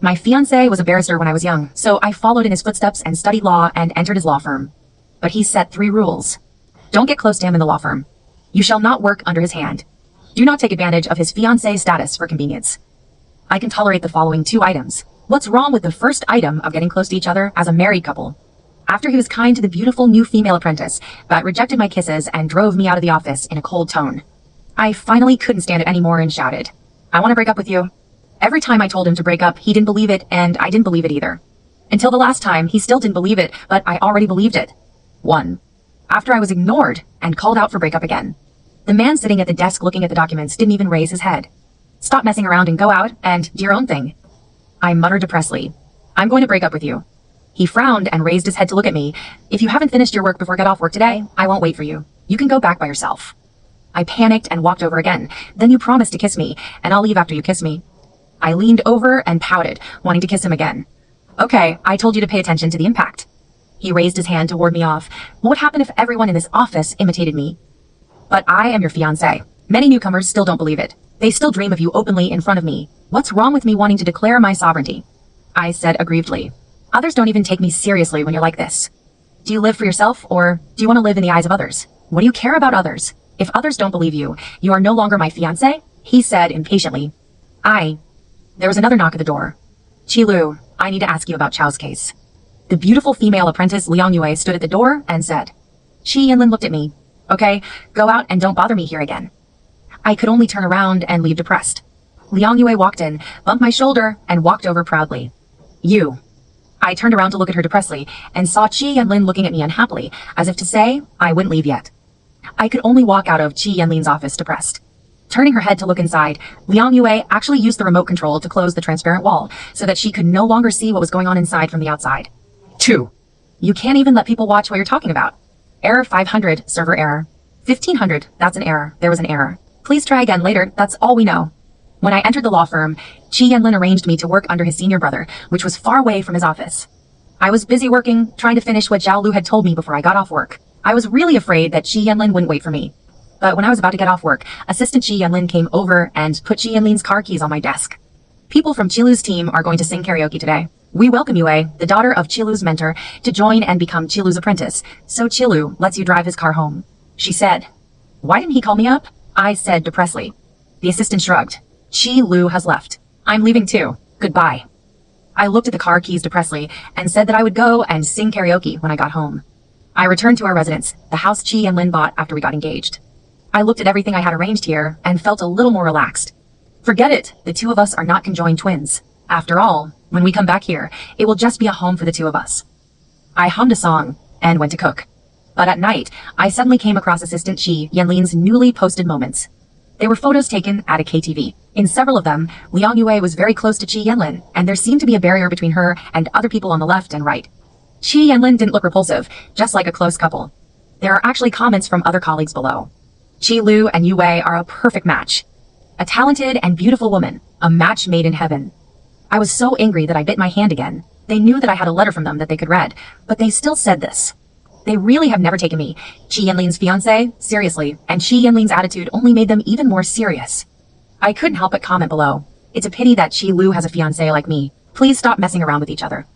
My fiancé was a barrister when I was young, so I followed in his footsteps and studied law and entered his law firm. But he set 3 rules. Don't get close to him in the law firm. You shall not work under his hand. Do not take advantage of his fiancé status for convenience. I can tolerate the following 2 items. What's wrong with the first item of getting close to each other as a married couple? After he was kind to the beautiful new female apprentice, but rejected my kisses and drove me out of the office in a cold tone. I finally couldn't stand it anymore and shouted, "I want to break up with you." Every time I told him to break up, he didn't believe it, and I didn't believe it either. Until the last time, he still didn't believe it, but I already believed it. 1. After I was ignored and called out for breakup again. The man sitting at the desk looking at the documents didn't even raise his head. "Stop messing around and go out and do your own thing." I muttered depressedly, "I'm going to break up with you." He frowned and raised his head to look at me. "If you haven't finished your work before I get off work today, I won't wait for you. You can go back by yourself." I panicked and walked over again. "Then you promised to kiss me, and I'll leave after you kiss me." I leaned over and pouted, wanting to kiss him again. "Okay, I told you to pay attention to the impact." He raised his hand to ward me off. What would happen if everyone in this office imitated me? "But I am your fiancé. Many newcomers still don't believe it. They still dream of you openly in front of me. What's wrong with me wanting to declare my sovereignty?" I said aggrievedly. "Others don't even take me seriously when you're like this. Do you live for yourself, or do you want to live in the eyes of others? What do you care about others? If others don't believe you, you are no longer my fiancé," he said impatiently. There was another knock at the door. "Chi-Lu, I need to ask you about Chao's case." The beautiful female apprentice Liang Yue stood at the door and said. Chi Yanlin looked at me. "Okay, go out and don't bother me here again." I could only turn around and leave depressed. Liang Yue walked in, bumped my shoulder, and walked over proudly. "You." I turned around to look at her depressedly and saw Chi Yanlin looking at me unhappily, as if to say, I wouldn't leave yet. I could only walk out of Chi Yanlin's office depressed. Turning her head to look inside, Liang Yue actually used the remote control to close the transparent wall so that she could no longer see what was going on inside from the outside. 2. You can't even let people watch what you're talking about. Error 500, server error. 1500, that's an error. There was an error. Please try again later, that's all we know. When I entered the law firm, Chi Yanlin arranged me to work under his senior brother, which was far away from his office. I was busy working, trying to finish what Zhao Lu had told me before I got off work. I was really afraid that Chi Yanlin wouldn't wait for me. But when I was about to get off work, Assistant Chi Yanlin came over and put Chi Yanlin's car keys on my desk. "People from Chi Lu's team are going to sing karaoke today. We welcome Yue, the daughter of Chi Lu's mentor, to join and become Chi Lu's apprentice, so Chi Lu lets you drive his car home," she said. "Why didn't he call me up?" I said depressedly. The assistant shrugged. "Chi Lu has left. I'm leaving too. Goodbye." I looked at the car keys depressedly and said that I would go and sing karaoke when I got home. I returned to our residence, the house Chi and Lin bought after we got engaged. I looked at everything I had arranged here and felt a little more relaxed. Forget it, the two of us are not conjoined twins. After all, when we come back here, it will just be a home for the two of us. I hummed a song and went to cook. But at night, I suddenly came across Assistant Chi Yanlin's newly posted moments. They were photos taken at a KTV. In several of them, Liang Yue was very close to Chi Yanlin, and there seemed to be a barrier between her and other people on the left and right. Chi Yanlin didn't look repulsive, just like a close couple. There are actually comments from other colleagues below. Chi Lu and Yue are a perfect match. A talented and beautiful woman, a match made in heaven. I was so angry that I bit my hand again. They knew that I had a letter from them that they could read, but they still said this. They really have never taken me, Chi Yanlin's fiancé, seriously, and Chi Yanlin's attitude only made them even more serious. I couldn't help but comment below. It's a pity that Chi Lu has a fiancé like me. Please stop messing around with each other.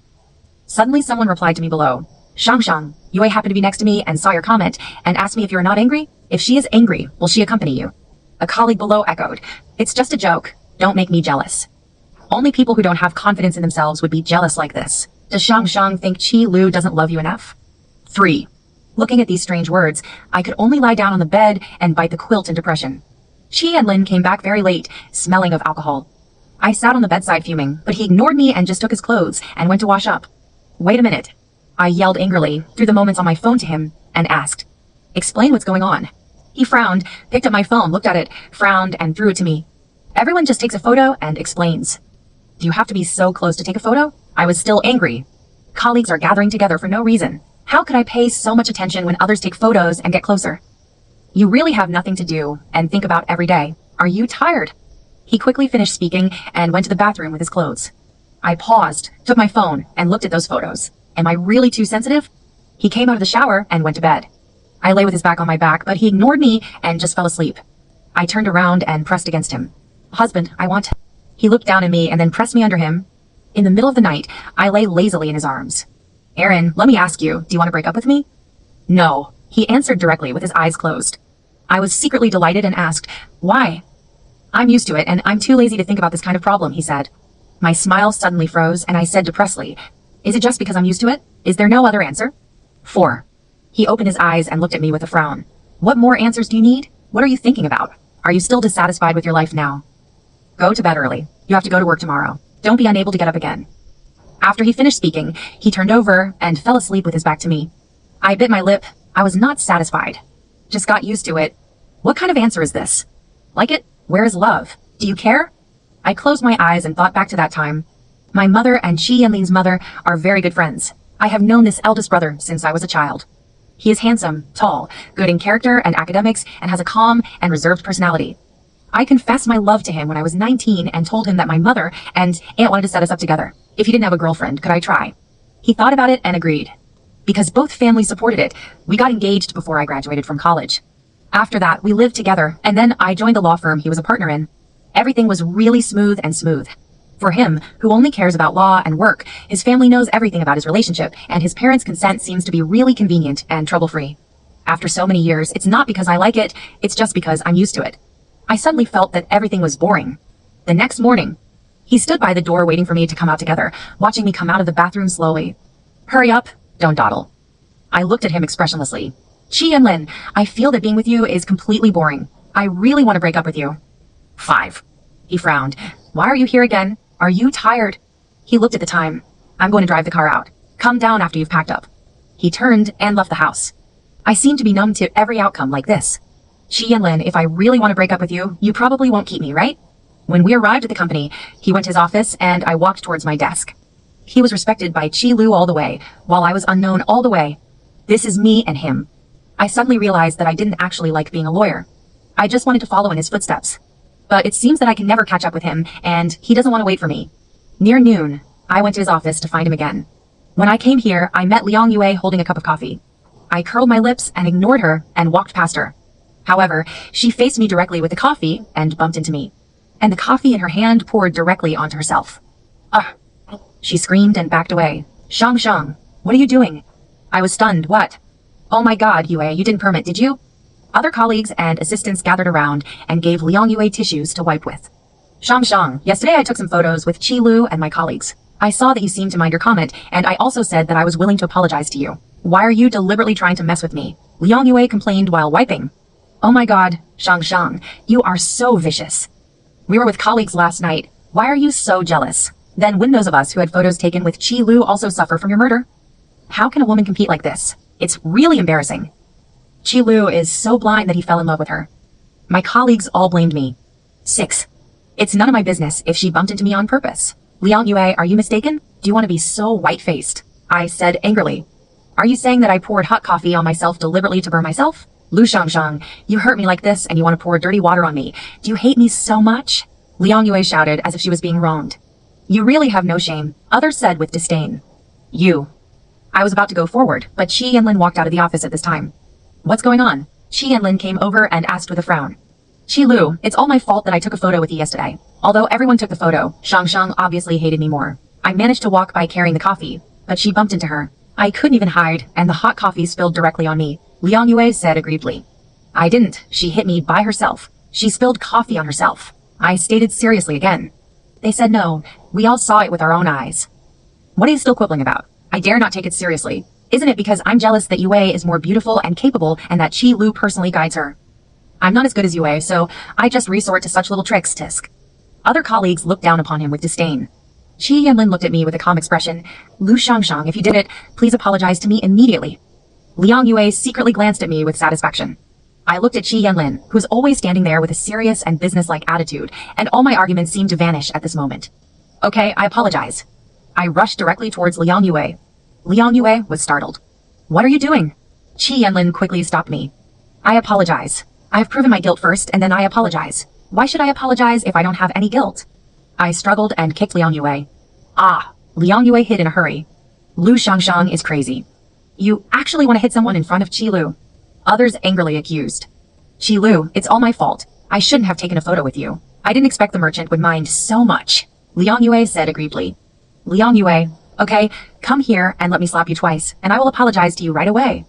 Suddenly someone replied to me below. Shang, Yue happened to be next to me and saw your comment and asked me if you're not angry. If she is angry, will she accompany you? A colleague below echoed. It's just a joke. Don't make me jealous. Only people who don't have confidence in themselves would be jealous like this. Does Shang think Chi Lu doesn't love you enough? 3. Looking at these strange words, I could only lie down on the bed and bite the quilt in depression. Chi and Lin came back very late, smelling of alcohol. I sat on the bedside fuming, but he ignored me and just took his clothes and went to wash up. Wait a minute. I yelled angrily, threw the moments on my phone to him, and asked, "Explain what's going on." He frowned, picked up my phone, looked at it, frowned, and threw it to me. Everyone just takes a photo and explains. Do you have to be so close to take a photo? I was still angry. Colleagues are gathering together for no reason. How could I pay so much attention when others take photos and get closer? You really have nothing to do and think about every day. Are you tired? He quickly finished speaking and went to the bathroom with his clothes. I paused, took my phone, and looked at those photos. Am I really too sensitive? He came out of the shower and went to bed. I lay with his back on my back, but he ignored me and just fell asleep. I turned around and pressed against him. Husband, I want... He looked down at me and then pressed me under him. In the middle of the night, I lay lazily in his arms. Aaron, let me ask you, do you want to break up with me? No, he answered directly with his eyes closed. I was secretly delighted and asked, why? I'm used to it and I'm too lazy to think about this kind of problem, he said. My smile suddenly froze and I said depressedly, is it just because I'm used to it? Is there no other answer? 4. He opened his eyes and looked at me with a frown. What more answers do you need? What are you thinking about? Are you still dissatisfied with your life now? Go to bed early. You have to go to work tomorrow. Don't be unable to get up again. After he finished speaking, he turned over and fell asleep with his back to me. I bit my lip. I was not satisfied. Just got used to it. What kind of answer is this? Like it? Where is love? Do you care? I closed my eyes and thought back to that time. My mother and Chi Yanlin's mother are very good friends. I have known this eldest brother since I was a child. He is handsome, tall, good in character and academics, and has a calm and reserved personality. I confessed my love to him when I was 19 and told him that my mother and aunt wanted to set us up together. If he didn't have a girlfriend, could I try? He thought about it and agreed. Because both families supported it, we got engaged before I graduated from college. After that, we lived together, and then I joined the law firm he was a partner in. Everything was really smooth and smooth. For him, who only cares about law and work, his family knows everything about his relationship, and his parents' consent seems to be really convenient and trouble-free. After so many years, it's not because I like it, it's just because I'm used to it. I suddenly felt that everything was boring. The next morning, he stood by the door waiting for me to come out together, watching me come out of the bathroom slowly. Hurry up, don't dawdle. I looked at him expressionlessly. Chi Yanlin, I feel that being with you is completely boring. I really want to break up with you. 5. He frowned. Why are you here again? Are you tired? He looked at the time. I'm going to drive the car out. Come down after you've packed up. He turned and left the house. I seem to be numb to every outcome like this. Chi Yanlin, if I really want to break up with you, you probably won't keep me, right? When we arrived at the company, he went to his office and I walked towards my desk. He was respected by Chi Lu all the way, while I was unknown all the way. This is me and him. I suddenly realized that I didn't actually like being a lawyer. I just wanted to follow in his footsteps. But it seems that I can never catch up with him, and he doesn't want to wait for me. Near noon, I went to his office to find him again. When I came here, I met Liang Yue holding a cup of coffee. I curled my lips and ignored her and walked past her. However, she faced me directly with the coffee and bumped into me. And the coffee in her hand poured directly onto herself. Ugh! She screamed and backed away. Shang Shang, what are you doing? I was stunned. What? Oh my god, Yue, you didn't permit, did you? Other colleagues and assistants gathered around and gave Liang Yue tissues to wipe with. Shang Shang, yesterday I took some photos with Chi Lu and my colleagues. I saw that you seemed to mind your comment, and I also said that I was willing to apologize to you. Why are you deliberately trying to mess with me? Liang Yue complained while wiping. Oh my god, Shang Shang, you are so vicious. We were with colleagues last night. Why are you so jealous? Then wouldn't those of us who had photos taken with Chi Lu also suffer from your murder? How can a woman compete like this? It's really embarrassing. Chi Lu is so blind that he fell in love with her. My colleagues all blamed me. 6. It's none of my business if she bumped into me on purpose. Liang Yue, are you mistaken? Do you want to be so white-faced? I said angrily. Are you saying that I poured hot coffee on myself deliberately to burn myself? Lu Shangshang, you hurt me like this and you want to pour dirty water on me. Do you hate me so much? Liang Yue shouted as if she was being wronged. You really have no shame, others said with disdain. You. I was about to go forward, but Chi Yanlin walked out of the office at this time. What's going on? Chi Yanlin came over and asked with a frown. Chi Lu, it's all my fault that I took a photo with you yesterday. Although everyone took the photo, Shang Shang obviously hated me more. I managed to walk by carrying the coffee, but she bumped into her. I couldn't even hide, and the hot coffee spilled directly on me. Liang Yue said aggrievedly. I didn't. She hit me by herself. She spilled coffee on herself. I stated seriously again. They said no. We all saw it with our own eyes. What are you still quibbling about? I dare not take it seriously. Isn't it because I'm jealous that Yue is more beautiful and capable and that Chi Lu personally guides her? I'm not as good as Yue, so I just resort to such little tricks, Tisk. Other colleagues looked down upon him with disdain. Chi Yanlin looked at me with a calm expression. Lu Shangshang, if you did it, please apologize to me immediately. Liang Yue secretly glanced at me with satisfaction. I looked at Chi Yanlin, who was always standing there with a serious and businesslike attitude, and all my arguments seemed to vanish at this moment. Okay, I apologize. I rushed directly towards Liang Yue. Liang Yue was startled. What are you doing? Chi Yanlin quickly stopped me. I apologize. I have proven my guilt first, and then I apologize. Why should I apologize if I don't have any guilt? I struggled and kicked Liang Yue. Ah, Liang Yue hid in a hurry. Lu Shangshang is crazy. You actually want to hit someone in front of Chi Lu? Others angrily accused. Chi Lu, it's all my fault. I shouldn't have taken a photo with you. I didn't expect the merchant would mind so much. Liang Yue said aggrievedly. Liang Yue, okay, come here and let me slap you twice, and I will apologize to you right away.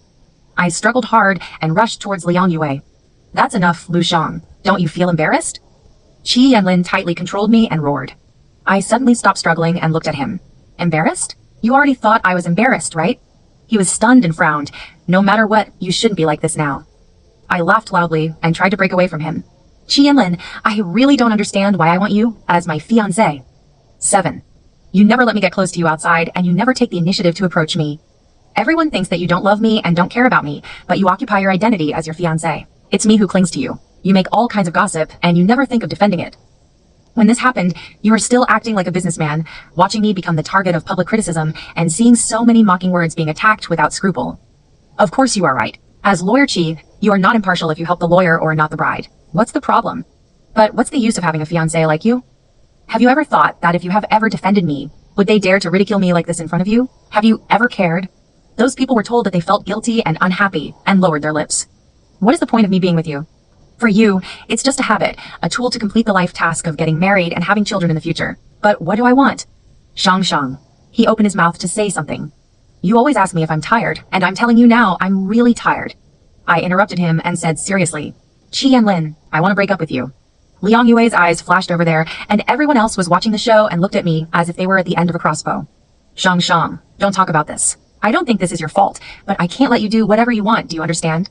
I struggled hard and rushed towards Liang Yue. That's enough, Lu Shang. Don't you feel embarrassed? Qi Yanlin tightly controlled me and roared. I suddenly stopped struggling and looked at him. Embarrassed? You already thought I was embarrassed, right? He was stunned and frowned. No matter what, you shouldn't be like this now. I laughed loudly and tried to break away from him. Qi Yanlin, I really don't understand why I want you as my fiancé. 7. You never let me get close to you outside, and you never take the initiative to approach me. Everyone thinks that you don't love me and don't care about me, but you occupy your identity as your fiancé. It's me who clings to you. You make all kinds of gossip, and you never think of defending it. When this happened, you were still acting like a businessman, watching me become the target of public criticism, and seeing so many mocking words being attacked without scruple. Of course you are right. As Lawyer Qi, you are not impartial if you help the lawyer or not the bride. What's the problem? But what's the use of having a fiancé like you? Have you ever thought that if you have ever defended me, would they dare to ridicule me like this in front of you? Have you ever cared? Those people were told that they felt guilty and unhappy and lowered their lips. What is the point of me being with you? For you, it's just a habit, a tool to complete the life task of getting married and having children in the future. But what do I want? Shang. He opened his mouth to say something. You always ask me if I'm tired, and I'm telling you now, I'm really tired. I interrupted him and said seriously, Qi Yanlin, I want to break up with you. Liang Yue's eyes flashed over there, and everyone else was watching the show and looked at me as if they were at the end of a crossbow. Shang, don't talk about this. I don't think this is your fault, but I can't let you do whatever you want, do you understand?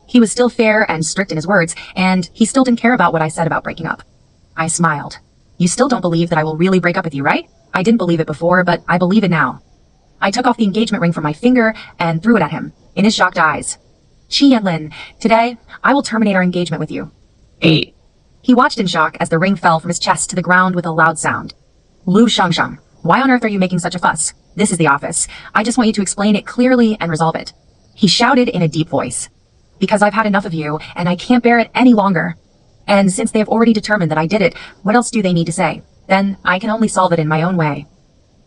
He was still fair and strict in his words, and he still didn't care about what I said about breaking up. I smiled. You still don't believe that I will really break up with you, right? I didn't believe it before, but I believe it now. I took off the engagement ring from my finger and threw it at him, in his shocked eyes. Qi Yanlin, today, I will terminate our engagement with you. 8. He watched in shock as the ring fell from his chest to the ground with a loud sound. Lu Shang, why on earth are you making such a fuss? This is the office. I just want you to explain it clearly and resolve it. He shouted in a deep voice. Because I've had enough of you, and I can't bear it any longer. And since they have already determined that I did it, what else do they need to say? Then I can only solve it in my own way.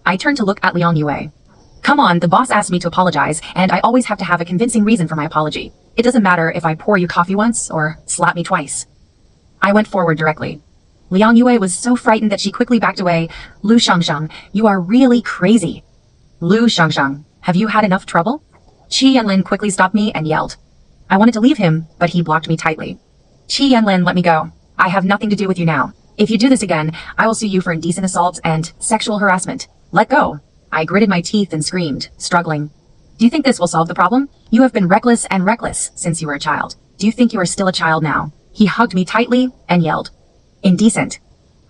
I turned to look at Liang Yue. Come on, the boss asked me to apologize, and I always have to have a convincing reason for my apology. It doesn't matter if I pour you coffee once or slap me twice. I went forward directly. Liang Yue was so frightened that she quickly backed away. Lu Shang, you are really crazy. Lu Shang, have you had enough trouble? Qi Yanlin quickly stopped me and yelled. I wanted to leave him, but he blocked me tightly. Qi Yanlin, let me go. I have nothing to do with you now. If you do this again, I will sue you for indecent assault and sexual harassment. Let go. I gritted my teeth and screamed, struggling. Do you think this will solve the problem? You have been reckless since you were a child. Do you think you are still a child now? He hugged me tightly and yelled. Indecent.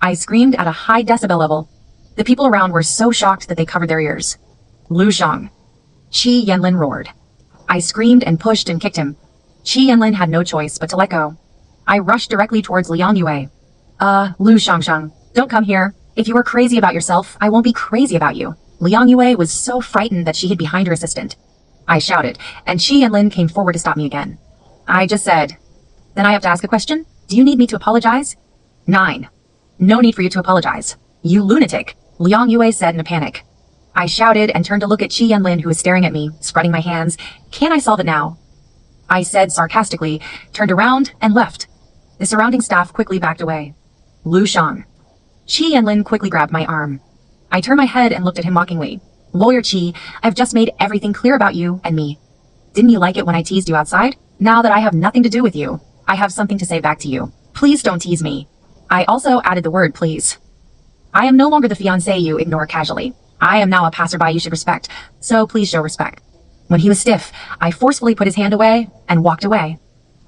I screamed at a high decibel level. The people around were so shocked that they covered their ears. Lu Shang. Qi Yanlin roared. I screamed and pushed and kicked him. Qi Yanlin had no choice but to let go. I rushed directly towards Liang Yue. Lu Shang, don't come here. If you are crazy about yourself, I won't be crazy about you. Liang Yue was so frightened that she hid behind her assistant. I shouted, and Qi Yanlin came forward to stop me again. I just said, then I have to ask a question? Do you need me to apologize? 9. No need for you to apologize. You lunatic, Liang Yue said in a panic. I shouted and turned to look at Qi Yanlin, who was staring at me, spreading my hands. Can I solve it now? I said sarcastically, turned around, and left. The surrounding staff quickly backed away. Lu Shang. Qi Yanlin quickly grabbed my arm. I turned my head and looked at him mockingly. Lawyer Qi, I've just made everything clear about you and me. Didn't you like it when I teased you outside? Now that I have nothing to do with you, I have something to say back to you. Please don't tease me. I also added the word please. I am no longer the fiancé you ignore casually. I am now a passerby you should respect, so please show respect. When he was stiff, I forcefully put his hand away and walked away.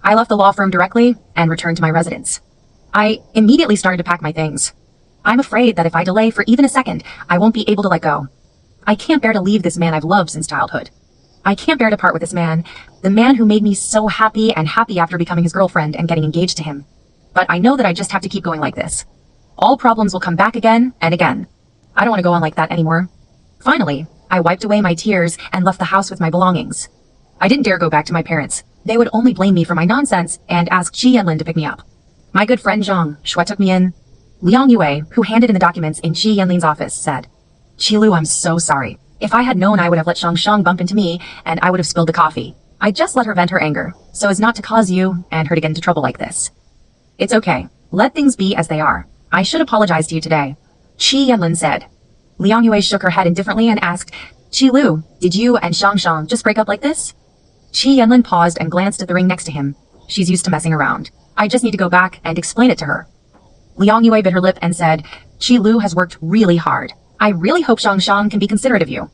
I left the law firm directly and returned to my residence. I immediately started to pack my things. I'm afraid that if I delay for even a second, I won't be able to let go. I can't bear to leave this man I've loved since childhood. I can't bear to part with this man, the man who made me so happy after becoming his girlfriend and getting engaged to him. But I know that I just have to keep going like this. All problems will come back again and again. I don't want to go on like that anymore. Finally, I wiped away my tears and left the house with my belongings. I didn't dare go back to my parents. They would only blame me for my nonsense and ask Qi Yanlin to pick me up. My good friend Zhang Shui took me in. Liang Yue, who handed in the documents in Qi Yanlin's office, said, Qilu, I'm so sorry. If I had known, I would have let Shang bump into me, and I would have spilled the coffee. I just let her vent her anger, so as not to cause you and her to get into trouble like this. It's okay. Let things be as they are. I should apologize to you today. Qi Yanlin said. Liang Yue shook her head indifferently and asked, Qi Lu, did you and Shang just break up like this? Qi Yanlin paused and glanced at the ring next to him. She's used to messing around. I just need to go back and explain it to her. Liang Yue bit her lip and said, Qi Lu has worked really hard. I really hope Shang can be considerate of you.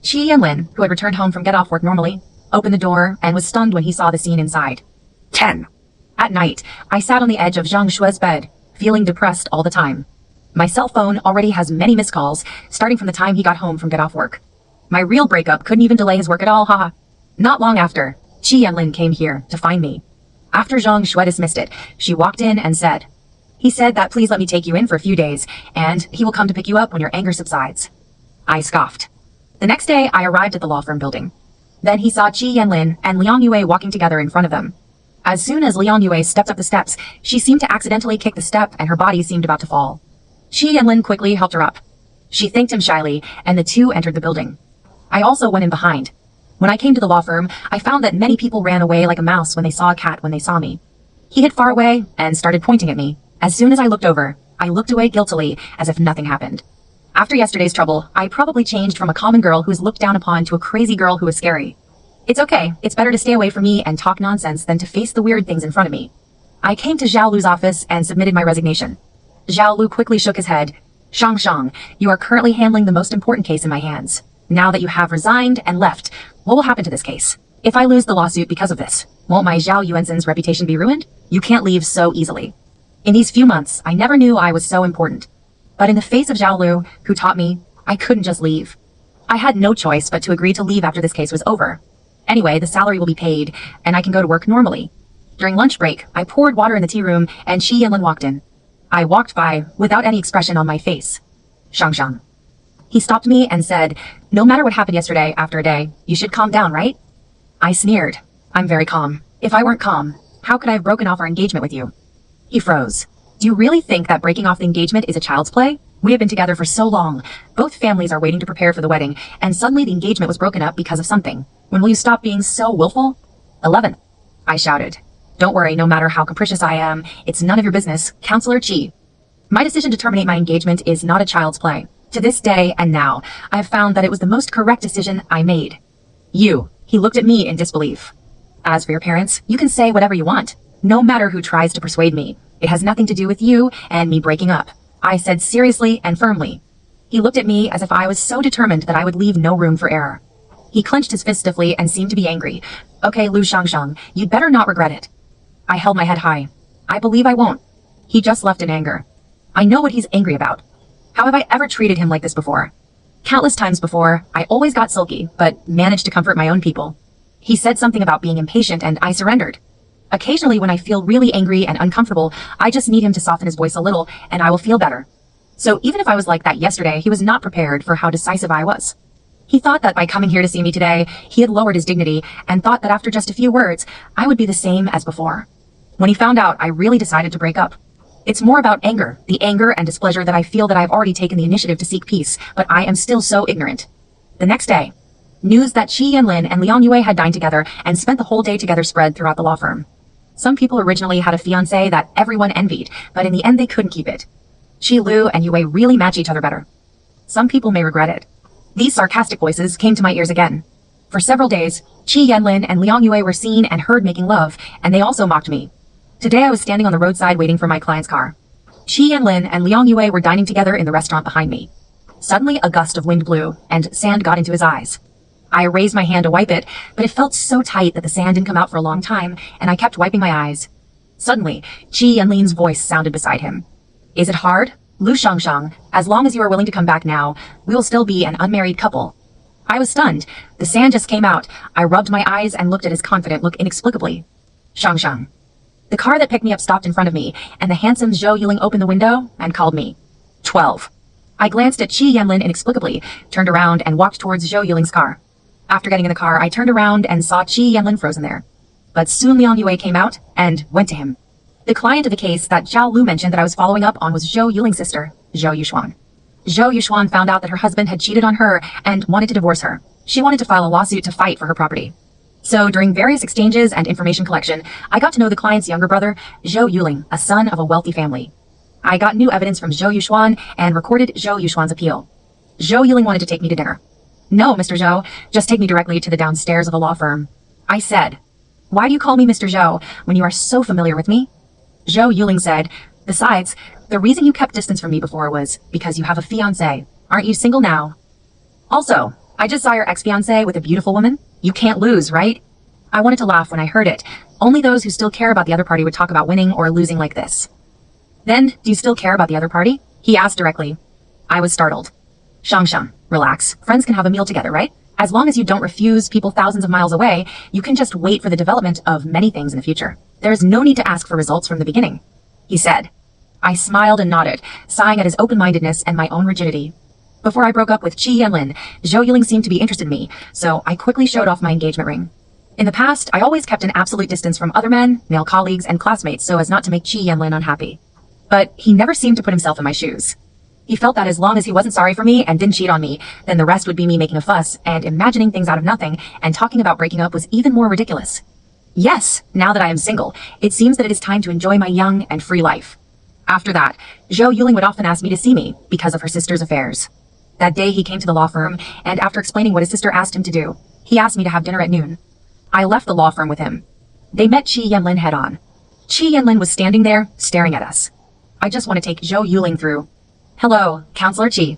Qi Yanlin, who had returned home from get-off work normally, opened the door and was stunned when he saw the scene inside. 10. At night, I sat on the edge of Zhang Shue's bed, feeling depressed all the time. My cell phone already has many missed calls, starting from the time he got home from get-off work. My real breakup couldn't even delay his work at all, haha. Not long after, Qi Yanlin came here to find me. After Zhang Shui dismissed it, she walked in and said, He said that please let me take you in for a few days, and he will come to pick you up when your anger subsides. I scoffed. The next day, I arrived at the law firm building. Then he saw Qi Yanlin and Liang Yue walking together in front of them. As soon as Liang Yue stepped up the steps, she seemed to accidentally kick the step and her body seemed about to fall. Qi Yanlin quickly helped her up. She thanked him shyly, and the two entered the building. I also went in behind. When I came to the law firm, I found that many people ran away like a mouse when they saw a cat when they saw me. He hid far away and started pointing at me. As soon as I looked over, I looked away guiltily as if nothing happened. After yesterday's trouble, I probably changed from a common girl who is looked down upon to a crazy girl who is scary. It's okay. It's better to stay away from me and talk nonsense than to face the weird things in front of me. I came to Zhao Lu's office and submitted my resignation. Zhao Lu quickly shook his head. Shang, you are currently handling the most important case in my hands. Now that you have resigned and left, what will happen to this case? If I lose the lawsuit because of this, won't my Zhao Yuanzhen's reputation be ruined? You can't leave so easily. In these few months, I never knew I was so important. But in the face of Zhao Lu, who taught me, I couldn't just leave. I had no choice but to agree to leave after this case was over. Anyway, the salary will be paid, and I can go to work normally. During lunch break, I poured water in the tea room, and Qi Yanlin walked in. I walked by without any expression on my face. Shang. He stopped me and said, no matter what happened yesterday after a day, you should calm down, right? I sneered. I'm very calm. If I weren't calm, how could I have broken off our engagement with you? He froze. Do you really think that breaking off the engagement is a child's play? We have been together for so long. Both families are waiting to prepare for the wedding, and suddenly the engagement was broken up because of something. When will you stop being so willful? 11. I shouted. Don't worry, no matter how capricious I am, it's none of your business, Counselor Qi. My decision to terminate my engagement is not a child's play. To this day and now, I have found that it was the most correct decision I made. You. He looked at me in disbelief. As for your parents, you can say whatever you want. No matter who tries to persuade me. It has nothing to do with you and me breaking up. I said seriously and firmly. He looked at me as if I was so determined that I would leave no room for error. He clenched his fist stiffly and seemed to be angry. Okay, Lu Shang, you'd better not regret it. I held my head high. I believe I won't. He just left in anger. I know what he's angry about. How have I ever treated him like this before? Countless times before, I always got sulky, but managed to comfort my own people. He said something about being impatient and I surrendered. Occasionally when I feel really angry and uncomfortable, I just need him to soften his voice a little and I will feel better. So even if I was like that yesterday, he was not prepared for how decisive I was. He thought that by coming here to see me today, he had lowered his dignity and thought that after just a few words, I would be the same as before. When he found out, I really decided to break up. It's more about anger, the anger and displeasure that I feel that I've already taken the initiative to seek peace, but I am still so ignorant. The next day, news that Qi Yanlin and Liang Yue had dined together and spent the whole day together spread throughout the law firm. Some people originally had a fiancé that everyone envied, but in the end they couldn't keep it. Qi Lu and Yue really match each other better. Some people may regret it. These sarcastic voices came to my ears again. For several days, Qi Yanlin and Liang Yue were seen and heard making love, and they also mocked me. Today I was standing on the roadside waiting for my client's car. Qi Yanlin and Liang Yue were dining together in the restaurant behind me. Suddenly a gust of wind blew, and sand got into his eyes. I raised my hand to wipe it, but it felt so tight that the sand didn't come out for a long time, and I kept wiping my eyes. Suddenly, Qi Yanlin's voice sounded beside him. Is it hard? Lu Shang, as long as you are willing to come back now, we will still be an unmarried couple. I was stunned. The sand just came out. I rubbed my eyes and looked at his confident look inexplicably. Shang. The car that picked me up stopped in front of me, and the handsome Zhou Yuling opened the window and called me. 12. I glanced at Qi Yanlin inexplicably, turned around and walked towards Zhou Yuling's car. After getting in the car, I turned around and saw Qi Yanlin frozen there. But soon Liang Yue came out and went to him. The client of the case that Zhao Lu mentioned that I was following up on was Zhou Yuling's sister, Zhou Yushuan. Zhou Yushuan found out that her husband had cheated on her and wanted to divorce her. She wanted to file a lawsuit to fight for her property. So during various exchanges and information collection, I got to know the client's younger brother, Zhou Yuling, a son of a wealthy family. I got new evidence from Zhou Yushuan and recorded Zhou Yushuan's appeal. Zhou Yuling wanted to take me to dinner. No, Mr. Zhou, just take me directly to the downstairs of the law firm. I said, why do you call me Mr. Zhou when you are so familiar with me? Zhou Yuling said, besides, the reason you kept distance from me before was because you have a fiancé. Aren't you single now? Also, I just saw your ex-fiancé with a beautiful woman. You can't lose, right? I wanted to laugh when I heard it. Only those who still care about the other party would talk about winning or losing like this. Then, do you still care about the other party? He asked directly. I was startled. Shang, relax. Friends can have a meal together, right? As long as you don't refuse people thousands of miles away, you can just wait for the development of many things in the future. There is no need to ask for results from the beginning, he said. I smiled and nodded, sighing at his open-mindedness and my own rigidity. Before I broke up with Qi Yanlin, Zhou Yuling seemed to be interested in me, so I quickly showed off my engagement ring. In the past, I always kept an absolute distance from other men, male colleagues, and classmates so as not to make Qi Yanlin unhappy. But he never seemed to put himself in my shoes. He felt that as long as he wasn't sorry for me and didn't cheat on me, then the rest would be me making a fuss and imagining things out of nothing, and talking about breaking up was even more ridiculous. Yes, now that I am single, it seems that it is time to enjoy my young and free life. After that, Zhou Yuling would often ask me to see me because of her sister's affairs. That day he came to the law firm, and after explaining what his sister asked him to do, he asked me to have dinner at noon. I left the law firm with him. They met Qi Yanlin head on. Qi Yanlin was standing there, staring at us. I just want to take Zhou Yuling through. Hello, Counselor Qi.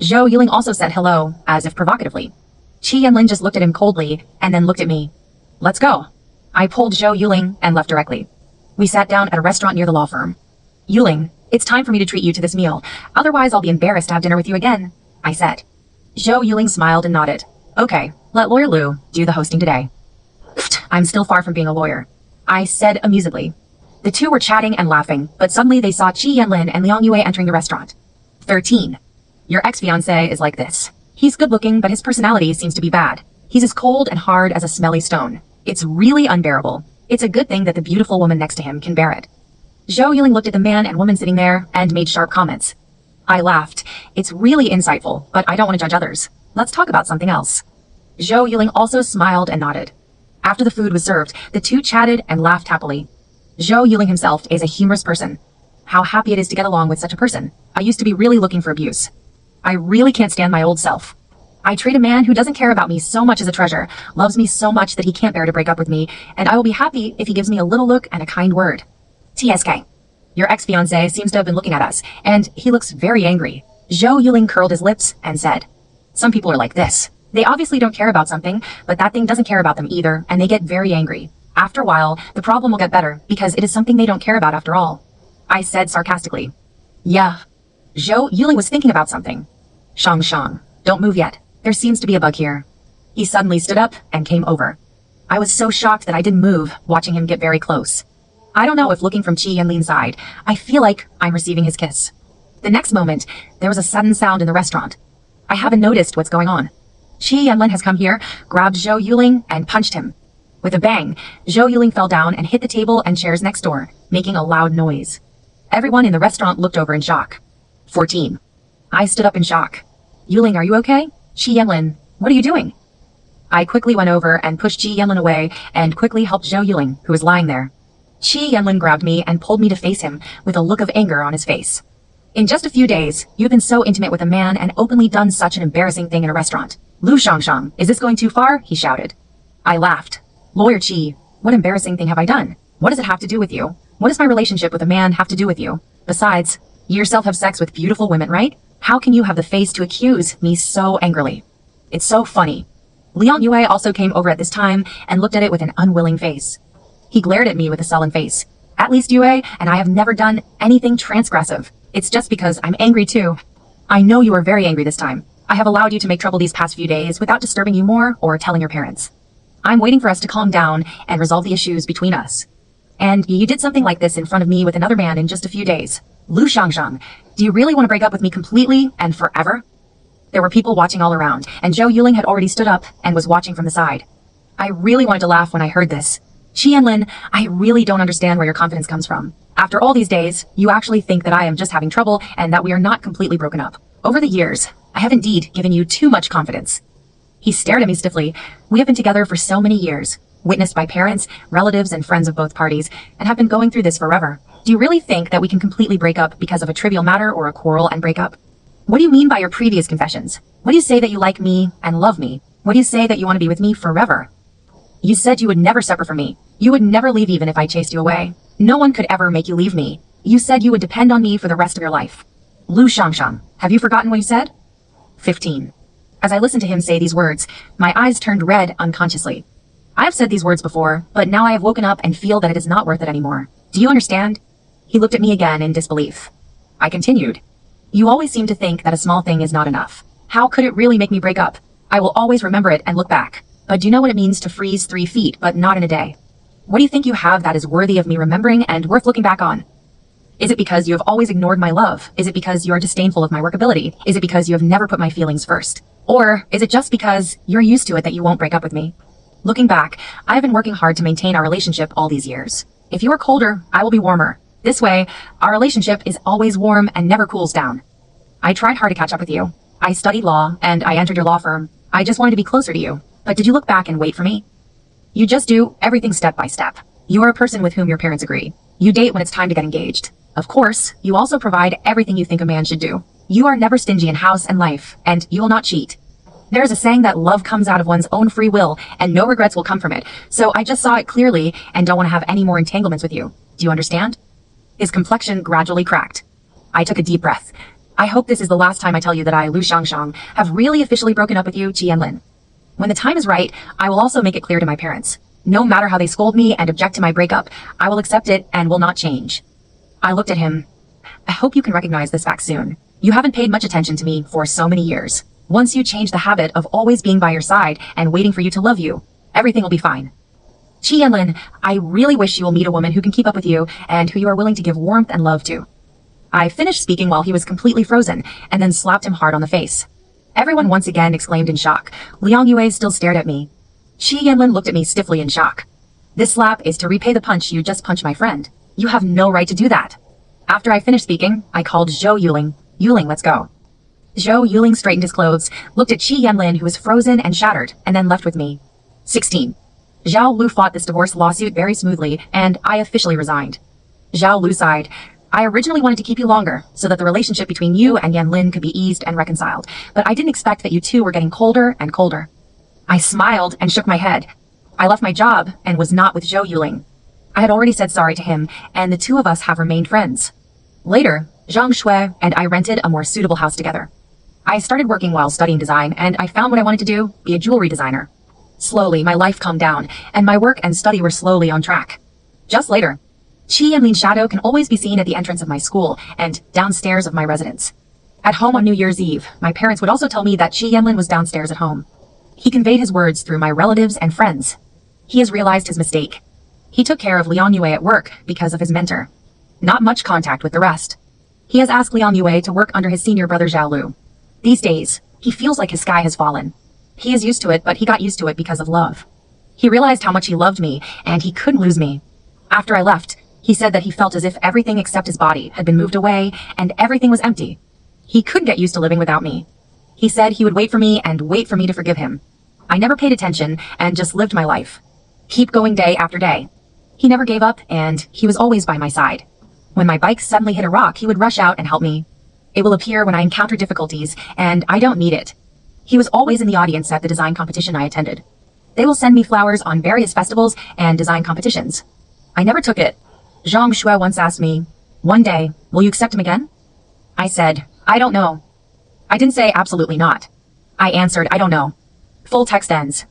Zhou Yuling also said hello, as if provocatively. Qi Yanlin just looked at him coldly, and then looked at me. Let's go. I pulled Zhou Yuling and left directly. We sat down at a restaurant near the law firm. Yuling, it's time for me to treat you to this meal. Otherwise, I'll be embarrassed to have dinner with you again, I said. Zhou Yuling smiled and nodded. Okay, let Lawyer Liu do the hosting today. I'm still far from being a lawyer, I said amusedly. The two were chatting and laughing, but suddenly they saw Qi Yanlin and Liang Yue entering the restaurant. 13. Your ex-fiancé is like this. He's good-looking, but his personality seems to be bad. He's as cold and hard as a smelly stone. It's really unbearable. It's a good thing that the beautiful woman next to him can bear it. Zhou Yuling looked at the man and woman sitting there and made sharp comments. I laughed. It's really insightful, but I don't want to judge others. Let's talk about something else. Zhou Yuling also smiled and nodded. After the food was served, the two chatted and laughed happily. Zhou Yuling himself is a humorous person. How happy it is to get along with such a person. I used to be really looking for abuse. I really can't stand my old self. I treat a man who doesn't care about me so much as a treasure, loves me so much that he can't bear to break up with me, and I will be happy if he gives me a little look and a kind word. TSK. Your ex-fiancé seems to have been looking at us, and he looks very angry. Zhou Yuling curled his lips and said, some people are like this. They obviously don't care about something, but that thing doesn't care about them either, and they get very angry. After a while, the problem will get better, because it is something they don't care about after all. I said sarcastically. Yeah. Zhou Yuling was thinking about something. Shang, don't move yet. There seems to be a bug here. He suddenly stood up and came over. I was so shocked that I didn't move, watching him get very close. I don't know if looking from Qi Yanlin's side, I feel like I'm receiving his kiss. The next moment, there was a sudden sound in the restaurant. I haven't noticed what's going on. Qi Yanlin has come here, grabbed Zhou Yuling, and punched him. With a bang, Zhou Yuling fell down and hit the table and chairs next door, making a loud noise. Everyone in the restaurant looked over in shock. 14. I stood up in shock. Yuling, are you okay? Qi Yanlin, what are you doing? I quickly went over and pushed Qi Yanlin away and quickly helped Zhou Yuling, who was lying there. Qi Yanlin grabbed me and pulled me to face him with a look of anger on his face. In just a few days, you've been so intimate with a man and openly done such an embarrassing thing in a restaurant. Lu Shang, is this going too far? He shouted. I laughed. Lawyer Qi, what embarrassing thing have I done? What does it have to do with you? What does my relationship with a man have to do with you? Besides, you yourself have sex with beautiful women, right? How can you have the face to accuse me so angrily? It's so funny. Liang Yue also came over at this time and looked at it with an unwilling face. He glared at me with a sullen face. At least Yue and I have never done anything transgressive. It's just because I'm angry too. I know you are very angry this time. I have allowed you to make trouble these past few days without disturbing you more or telling your parents. I'm waiting for us to calm down and resolve the issues between us. And you did something like this in front of me with another man in just a few days. Lu Shang, do you really want to break up with me completely and forever? There were people watching all around, and Zhou Yuling had already stood up and was watching from the side. I really wanted to laugh when I heard this. Qi Yanlin, I really don't understand where your confidence comes from. After all these days, you actually think that I am just having trouble and that we are not completely broken up. Over the years, I have indeed given you too much confidence. He stared at me stiffly. We have been together for so many years, witnessed by parents, relatives, and friends of both parties, and have been going through this forever. Do you really think that we can completely break up because of a trivial matter or a quarrel and break up? What do you mean by your previous confessions? What do you say that you like me and love me? What do you say that you want to be with me forever? You said you would never separate from me. You would never leave even if I chased you away. No one could ever make you leave me. You said you would depend on me for the rest of your life. Lu Shangshang, have you forgotten what you said? 15. As I listened to him say these words, my eyes turned red unconsciously. I have said these words before, but now I have woken up and feel that it is not worth it anymore. Do you understand? He looked at me again in disbelief. I continued. You always seem to think that a small thing is not enough. How could it really make me break up? I will always remember it and look back. But do you know what it means to freeze 3 feet, but not in a day? What do you think you have that is worthy of me remembering and worth looking back on? Is it because you have always ignored my love? Is it because you are disdainful of my workability? Is it because you have never put my feelings first? Or is it just because you're used to it that you won't break up with me? Looking back, I have been working hard to maintain our relationship all these years. If you are colder, I will be warmer. This way, our relationship is always warm and never cools down. I tried hard to catch up with you. I studied law, and I entered your law firm. I just wanted to be closer to you. But did you look back and wait for me? You just do everything step by step. You are a person with whom your parents agree. You date when it's time to get engaged. Of course, you also provide everything you think a man should do. You are never stingy in house and life, and you will not cheat. There is a saying that love comes out of one's own free will, and no regrets will come from it. So I just saw it clearly and don't want to have any more entanglements with you. Do you understand? His complexion gradually cracked. I took a deep breath. I hope this is the last time I tell you that I, Lu Shangshang, have really officially broken up with you, Qi Yanlin. When the time is right, I will also make it clear to my parents. No matter how they scold me and object to my breakup, I will accept it and will not change. I looked at him. I hope you can recognize this fact soon. You haven't paid much attention to me for so many years. Once you change the habit of always being by your side and waiting for you to love you, everything will be fine. Qi Yanlin, I really wish you will meet a woman who can keep up with you and who you are willing to give warmth and love to. I finished speaking while he was completely frozen and then slapped him hard on the face. Everyone once again exclaimed in shock. Liang Yue still stared at me. Qi Yanlin looked at me stiffly in shock. This slap is to repay the punch you just punched my friend. You have no right to do that. After I finished speaking, I called Zhou Yuling. Yuling, let's go. Zhou Yuling straightened his clothes, looked at Qi Yanlin, who was frozen and shattered, and then left with me. 16. Zhao Lu fought this divorce lawsuit very smoothly, and I officially resigned. Zhao Lu sighed. I originally wanted to keep you longer, so that the relationship between you and Yanlin could be eased and reconciled, but I didn't expect that you two were getting colder and colder. I smiled and shook my head. I left my job and was not with Zhou Yuling. I had already said sorry to him, and the two of us have remained friends. Later, Zhang Shui and I rented a more suitable house together. I started working while studying design, and I found what I wanted to do, be a jewelry designer. Slowly, my life calmed down, and my work and study were slowly on track. Just later, Qi Yanlin's shadow can always be seen at the entrance of my school and downstairs of my residence. At home on New Year's Eve, my parents would also tell me that Qi Yanlin was downstairs at home. He conveyed his words through my relatives and friends. He has realized his mistake. He took care of Liang Yue at work because of his mentor. Not much contact with the rest. He has asked Liang Yue to work under his senior brother Zhao Lu. These days, he feels like his sky has fallen. He is used to it, but he got used to it because of love. He realized how much he loved me, and he couldn't lose me. After I left, he said that he felt as if everything except his body had been moved away, and everything was empty. He couldn't get used to living without me. He said he would wait for me and wait for me to forgive him. I never paid attention and just lived my life. Keep going day after day. He never gave up, and he was always by my side. When my bike suddenly hit a rock, he would rush out and help me. It will appear when I encounter difficulties, and I don't need it. He was always in the audience at the design competition I attended. They will send me flowers on various festivals and design competitions. I never took it. Zhang Shui once asked me, "One day, will you accept him again?" I said, "I don't know." I didn't say absolutely not. I answered, "I don't know." Full text ends.